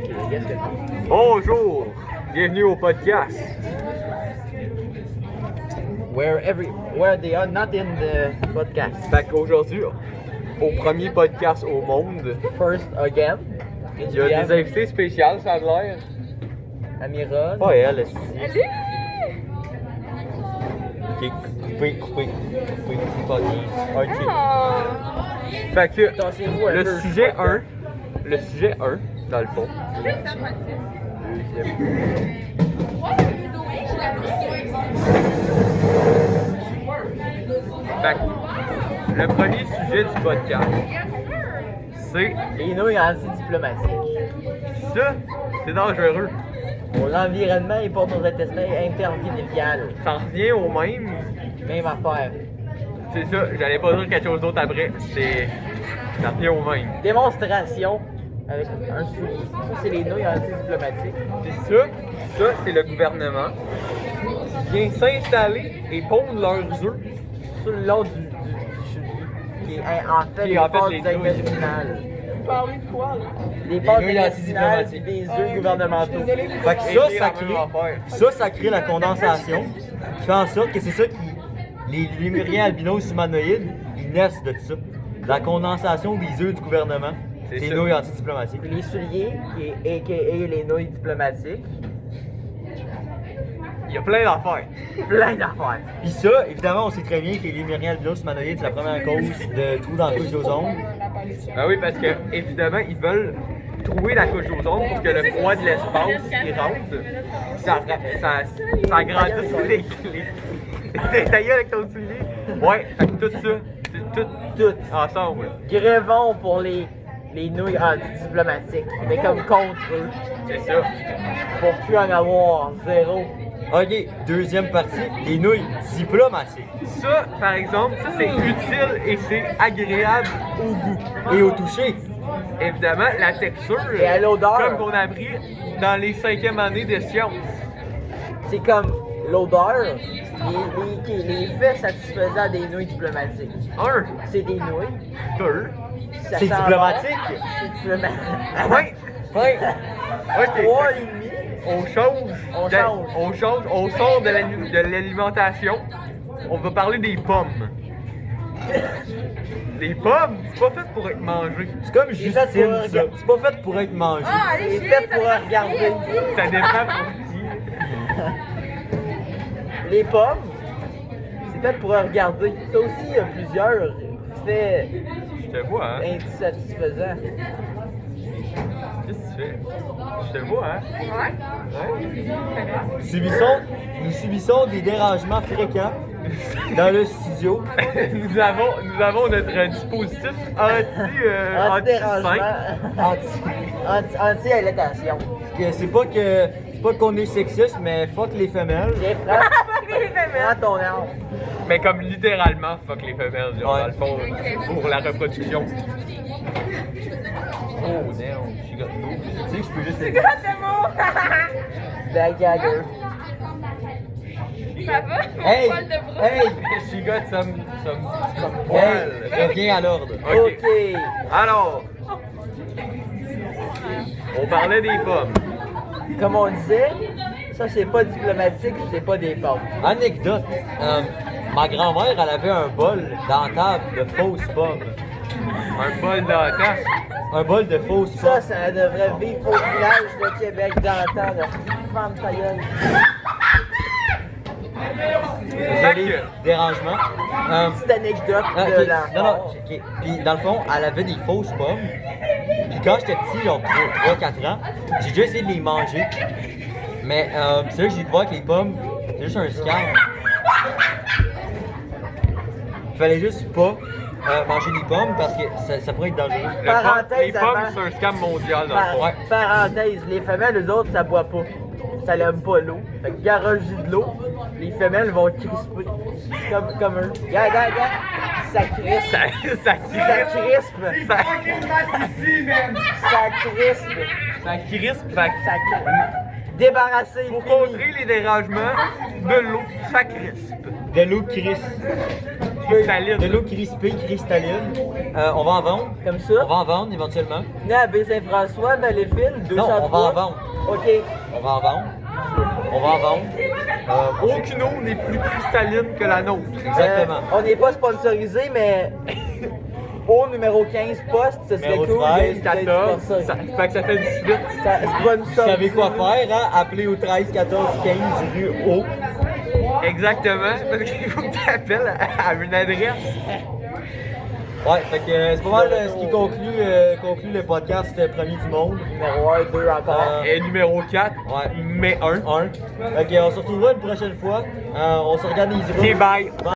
Qu'est-ce que Bonjour, bienvenue au podcast. Where they are not in the podcast. Fait qu'aujourd'hui, au premier podcast au monde, First again. il y a des invités spéciaux, ça a l'air. Amira. Pas elle, est Salut! Ok, coupé, pas bien. Ok. Oh. Fait que Tassez-vous un le peu. sujet 1, dans le fond. Fait que le premier sujet du podcast, c'est Les nouilles antidiplomatique. ça, c'est dangereux. Mon environnement et pour nos intestins intervinal. Ça revient au même. Même affaire. C'est ça, j'allais pas dire quelque chose d'autre après. Ça revient au même. Démonstration avec un soulier. Ça, c'est les nouilles antidiplomatiques. Puis ça, c'est le gouvernement qui vient s'installer et pondre leurs œufs. Sur le long du qui est en fait Qui les est en fait passes les intestinales. Vous parlez de quoi, là? Les passes nouilles intestinales antidiplomatiques. des œufs gouvernementaux. Fait que ça crée la condensation qui fait en sorte que c'est ça qui. Les lémuriens albinos humanoïdes, ils naissent de ça. La condensation des œufs du gouvernement, C'est des ça. nouilles antidiplomatiques. Puis les souliers, qui est a.k.a. les nouilles diplomatiques. Il y a plein d'affaires. Plein d'affaires. Puis ça, évidemment, on sait très bien que les lémuriens albinos humanoïdes, c'est la première cause de trous dans la couche d'ozone. Ben oui, parce que évidemment, ils veulent trouver la couche d'ozone pour que le froid de l'espace qui rentre, ça agrandisse ta gueule avec ton soulier. Ouais, fait que tout ça, c'est tout ensemble. Grévons pour les nouilles antidiplomatiques. Mais comme contre eux. C'est ça. Pour plus en avoir. Zéro. Ok, deuxième partie, les nouilles diplomatiques. Ça, par exemple, ça c'est utile et c'est agréable au goût. Et au toucher. Évidemment, la texture, Et à l'odeur. comme qu'on a appris dans les 5e années de sciences. C'est comme l'odeur. Les faits satisfaisant des nouilles diplomatiques. C'est des nouilles. 2. Ça C'est sent diplomatique. bon. C'est diplomatique. Ouais. Ouais. Ok. 3,5. On change. On sort de l'alimentation. On va parler des pommes. Les pommes, c'est pas fait pour être mangé. C'est comme C'est fait Justine, pour ça. C'est pas fait pour être mangé. Ah, allez, C'est Julie, fait ça pour fait regarder. rire. Ça dépend pour qui. Les pommes, c'est fait pour regarder. Ça aussi, il y a plusieurs faits Je te vois, hein. insatisfaisants. Qu'est-ce que tu fais? Je te vois, hein. Ouais. Ouais. Nous subissons des dérangements fréquents dans le studio. nous avons notre dispositif Anti-dérangement. anti-sein. Anti-allaitation. C'est pas qu'on est sexiste, mais fuck les femelles. Tiens, prends ton arme. Mais comme littéralement, fuck les femelles, genre, Ouais. dans le fond, pour la reproduction. Oh, damn, she got go. Tu sais que je peux juste. C'est quoi ce mot? Bagagger. Ça va? Mon Hey! poil de bras? Hey! She got some Hey! poil. Reviens à l'ordre. Ok. Alors, on parlait des pommes. Comme on disait, ça c'est pas diplomatique, c'est pas des pommes. Anecdote. Ma grand-mère, elle avait un bol dans la table de fausses pommes. Un bol d'antan. Un bol de fausses Ça, pommes. ça devrait vivre au village de Québec d'antan, de femme ta gueule. Désolé, dérangement. Petite anecdote Ah, de ok. l'enfant. Non, non, ok. Puis dans le fond, elle avait des fausses pommes. Puis quand j'étais petit, genre 3-4 ans, j'ai déjà essayé de les manger. Mais c'est là que j'ai découvert que les pommes, c'est juste un scam. Fallait juste pas manger des pommes parce que ça pourrait être dangereux. Parenthèse Les pommes, avant. c'est un scam mondial, dans le fond. Ouais. Parenthèse, les femelles, eux autres, ça boit pas. Ça l'aime pas l'eau. Fait que garage de l'eau, les femelles vont crisper. Comme eux. Regarde, regarde, regarde. Ça crispe. Ça Ça crispe. crispe. Ça Ça crispe. crispe. Fait que Ça crispe. Débarrassé, Pour fini. contrer les dérangements de l'eau, ça crispe. De l'eau Cristalline. de l'eau crispée, cristalline. On va en vendre. Comme ça. On va en vendre éventuellement. Venez à Baie-Saint-François, Valleyfield, 203. Non, on va en vendre. OK. On va en vendre. On va en vendre. Aucune eau n'est plus cristalline que la nôtre. Exactement. On n'est pas sponsorisé, mais au numéro 15 poste, ce serait Numéro cool 13, d'être 14, sponsorisé. fait que ça fait 18. C'est pas une Vous somme. savez quoi faire, hein? Appelez au 13 14 15 rue O. Exactement, parce qu'il faut que tu appelles à une adresse. Ouais, fait que c'est pas mal ce qui conclut le podcast Premier du Monde. Numéro 1, 2 encore. Et numéro 4, Ouais. mais 1. Fait que on se retrouvera une prochaine fois. On s'organisera. Ok, bye.